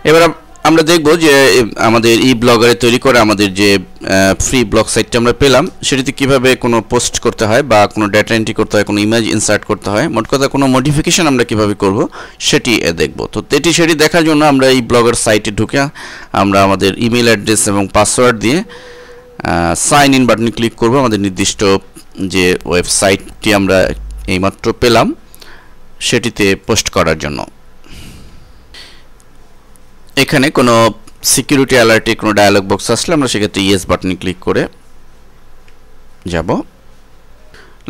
এবার আমরা দেখব যে আমাদের ই ব্লগারে তৈরি করে আমাদের যে ফ্রি ব্লগ সাইটটা আমরা পেলাম সেটিতে কিভাবে কোনো পোস্ট করতে হয় বা কোনো ডেটা এন্ট্রি করতে হয়, কোনো ইমেজ ইনসার্ট করতে হয়, মোট কথা কোনো মডিফিকেশন আমরা কিভাবে করব সেটি দেখব। তো সেটি দেখার জন্য আমরা এই ব্লগার সাইটে ঢুকে আমরা আমাদের ইমেল অ্যাড্রেস এবং পাসওয়ার্ড দিয়ে সাইন ইন বাটনে ক্লিক করব আমাদের নির্দিষ্ট যে ওয়েবসাইটটি আমরা এইমাত্র পেলাম সেটিতে পোস্ট করার জন্য। এখানে কোনো সিকিউরিটি অ্যালার্টে কোনো ডায়ালগ বক্স আসলে আমরা সেক্ষেত্রে ইয়েস বাটনে ক্লিক করে যাব।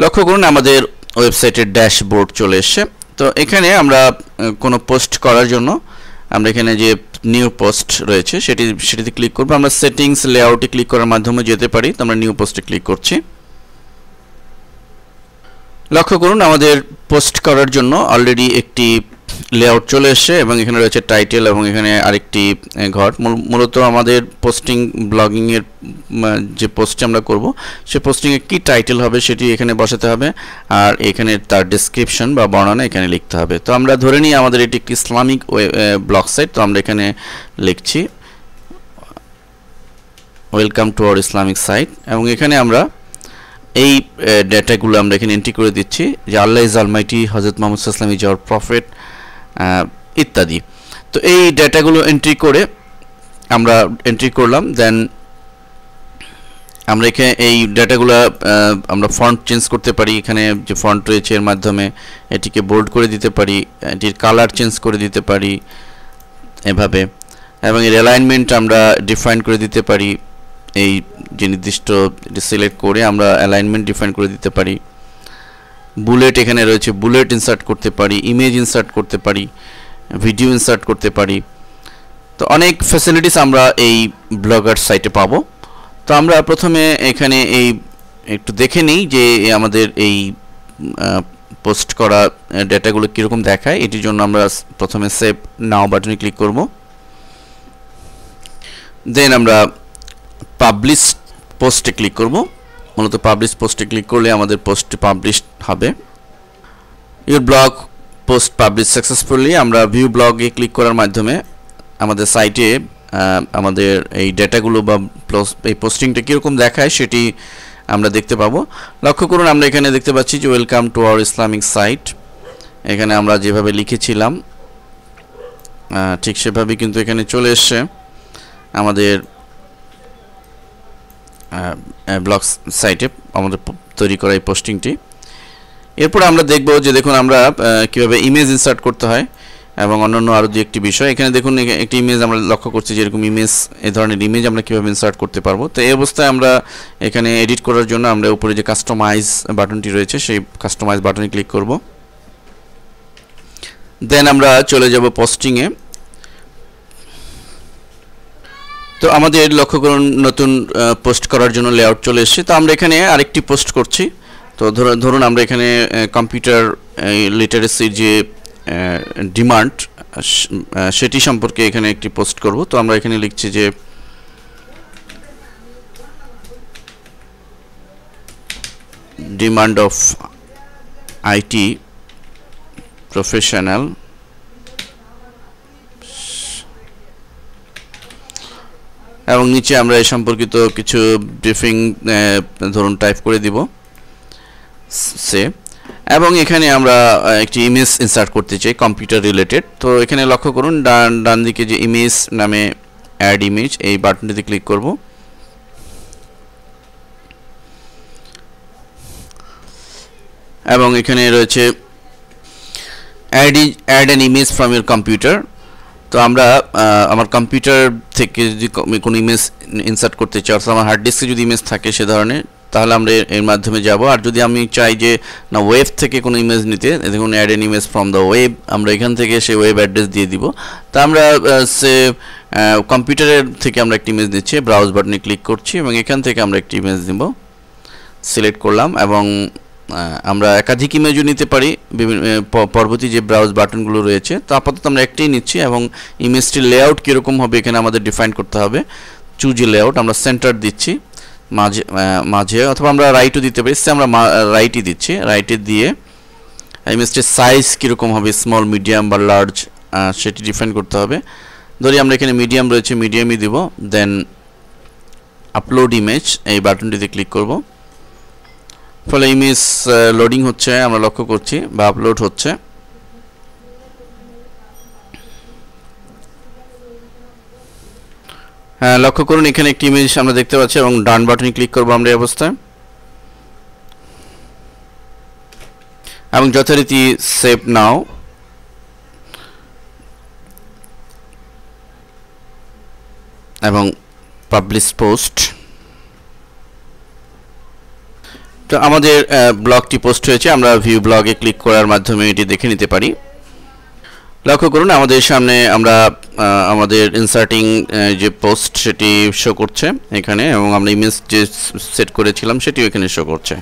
লক্ষ্য করুন আমাদের ওয়েবসাইটের ড্যাশবোর্ড চলে এসেছে। তো এখানে আমরা কোনো পোস্ট করার জন্য আমরা এখানে যে নিউ পোস্ট রয়েছে সেটিতে ক্লিক করব। আমরা সেটিংস লেআউটে ক্লিক করার মাধ্যমে যেতে পারি। তো আমরা নিউ পোস্টে ক্লিক করছি। লক্ষ্য করুন আমাদের পোস্ট করার জন্য অলরেডি একটি লেআউট চলে এসেছে এবং এখানে রয়েছে টাইটেল এবং এখানে আরেকটি ঘর। মূলত আমাদের পোস্টিং ব্লগিংয়ের যে পোস্ট আমরা করব সে পোস্টিংয়ে কী টাইটেল হবে সেটি এখানে বসাতে হবে, আর এখানে তার ডেসক্রিপশন বা বর্ণনা এখানে লিখতে হবে। তো আমরা ধরে নিই আমাদের এটি একটি ইসলামিক ব্লগ সাইট। তো আমরা এখানে লিখছি welcome to our Islamic site এবং এখানে আমরা এই ডেটাগুলো আমরা এখানে এন্ট্রি করে দিচ্ছি যে আল্লাহ ইজ অলমাইটি, হযরত মুহাম্মদ সাল্লাল্লাহু আলাইহি ওয়াসাল্লাম ইজ আওয়ার প্রফেট ইত্যাদি। তো এই ডেটাগুলো এন্ট্রি করে আমরা এন্ট্রি করলাম। দেন আমরা এখানে এই ডেটাগুলো আমরা ফন্ট চেঞ্জ করতে পারি। এখানে যে ফন্ট রয়েছে এর মাধ্যমে এটিকে বোল্ড করে দিতে পারি, এটির কালার চেঞ্জ করে দিতে পারি এভাবে, এবং এর অ্যালাইনমেন্ট আমরা ডিফাইন করে দিতে পারি। এই যে নির্দিষ্ট সিলেক্ট করে আমরা অ্যালাইনমেন্ট ডিফাইন করে দিতে পারি। বুলেট এখানে রয়েছে, বুলেট ইনসার্ট করতে পারি, ইমেজ ইনসার্ট করতে পারি, ভিডিও ইনসার্ট করতে পারি। তো অনেক ফ্যাসিলিটিস আমরা এই ব্লগার সাইটে পাবো। তো আমরা প্রথমে এখানে এই একটু দেখে নিই যে আমাদের এই পোস্ট করা ডেটাগুলো কীরকম দেখায়। এটির জন্য আমরা প্রথমে সেভ নাও বাটনে ক্লিক করব। দেন আমরা পাবলিশ পোস্টে ক্লিক করব। মূলত পাবলিশ পোস্টে ক্লিক করলে আমাদের পোস্টটি পাবলিশ হবে। Your blog post publish successfully. আমরা ভিউ ব্লগে ক্লিক করার মাধ্যমে আমাদের সাইটে আমাদের এই ডেটাগুলো বা এই পোস্টিংটা কীরকম দেখায় সেটি আমরা দেখতে পাবো। লক্ষ্য করুন আমরা এখানে দেখতে পাচ্ছি যে welcome to our Islamic site. এখানে আমরা যেভাবে লিখেছিলাম ঠিক সেভাবেই কিন্তু এখানে চলে এসছে আমাদের ব্লগ সাইটে আমাদের তৈরি করা এই পোস্টিংটি। এরপর আমরা দেখব যে দেখুন আমরা কীভাবে ইমেজ ইনসার্ট করতে হয় এবং অন্যান্য আরও দু একটি বিষয়। এখানে দেখুন একটি ইমেজ আমরা লক্ষ্য করছি যে এরকম ইমেজ, এই ধরনের ইমেজ আমরা কীভাবে ইনসার্ট করতে পারবো। তো এই অবস্থায় আমরা এখানে এডিট করার জন্য আমরা উপরে যে কাস্টমাইজ বাটনটি রয়েছে সেই কাস্টমাইজ বাটনে ক্লিক করব। দেন আমরা চলে যাব পোস্টিংয়ে। তো আমাদের লক্ষ্য করুন নতুন পোস্ট করার জন্য লেআউট চলে এসেছে। তো আমরা এখানে আরেকটি পোস্ট করছি। তো ধরুন আমরা এখানে কম্পিউটার লিটারেসির যে ডিমান্ড সেটি সম্পর্কে এখানে একটি পোস্ট করব। তো আমরা এখানে লিখছি যে ডিমান্ড অফ আইটি প্রফেশনাল এবং নিচে আমরা এই সম্পর্কিত কিছু ব্রিফিং ধরুন টাইপ করে দিব সে, এবং এখানে আমরা একটি ইমেজ ইনসার্ট করতে চাই কম্পিউটার রিলেটেড। তো এখানে লক্ষ্য করুন ডান দিকে যে ইমেজ নামে অ্যাড ইমেজ এই বাটনটিতে ক্লিক করব। এবং এখানে রয়েছে add an image from your computer. তো আমরা আমার কম্পিউটার থেকে যদি কোনো ইমেজ ইনসার্ট করতে চাই, অর্থাৎ আমার হার্ড ডিস্কে যদি ইমেজ থাকে সে ধরনের, তাহলে আমরা এর মাধ্যমে যাব। আর যদি আমি চাই যে না ওয়েব থেকে কোনো ইমেজ নিতে, দেখুন add an image from the web, আমরা এখান থেকে সেই ওয়েব অ্যাড্রেস দিয়ে দিব। তা আমরা সে কম্পিউটারের থেকে আমরা একটি ইমেজ নিচ্ছি, ব্রাউজ বাটনে ক্লিক করছি এবং এখান থেকে আমরা একটি ইমেজ নিব, সিলেক্ট করলাম এবং আমরা একাধিক ইমেজও নিতে পারি বিভিন্ন পরবর্তী যে ব্রাউজ বাটনগুলো রয়েছে। তো আপাতত আমরা একটাই নিচ্ছি এবং ইমেজটির লেআউট কীরকম হবে এখানে আমাদের ডিফাইন করতে হবে। চুজ লেআউট, আমরা সেন্টার দিচ্ছি মাঝে অথবা আমরা রাইটও দিতে পারি। আমরা রাইটই দিচ্ছি, রাইটে দিয়ে ইমেজটির সাইজ কীরকম হবে, স্মল, মিডিয়াম বা লার্জ সেটি ডিফাইন করতে হবে। ধরি আমরা এখানে মিডিয়াম রয়েছে, মিডিয়ামই দিব। দেন আপলোড ইমেজ এই বাটনটিতে ক্লিক করব, ফলে ইমেজ লোডিং হচ্ছে আমরা লক্ষ্য করছি, বা আপলোড হচ্ছে। হ্যাঁ, লক্ষ্য করুন এখানে একটি ইমেজ আমরা দেখতে পাচ্ছি, এবং ডান বাটনে ক্লিক করব আমরা এই অবস্থায়, এবং যথারীতি সেভ নাও এবং পাবলিশ পোস্ট। তো আমাদের ব্লগটি পোস্ট হয়েছে, আমরা ভিউ ব্লগে ক্লিক করার মাধ্যমে এটি দেখে নিতে পারি। লক্ষ্য করুন আমাদের সামনে আমরা আমাদের ইনসার্টিং যে পোস্ট সেটি শো করছে এখানে, এবং আমরা ইমেজ যে সেট করেছিলাম সেটিও এখানে শো করছে।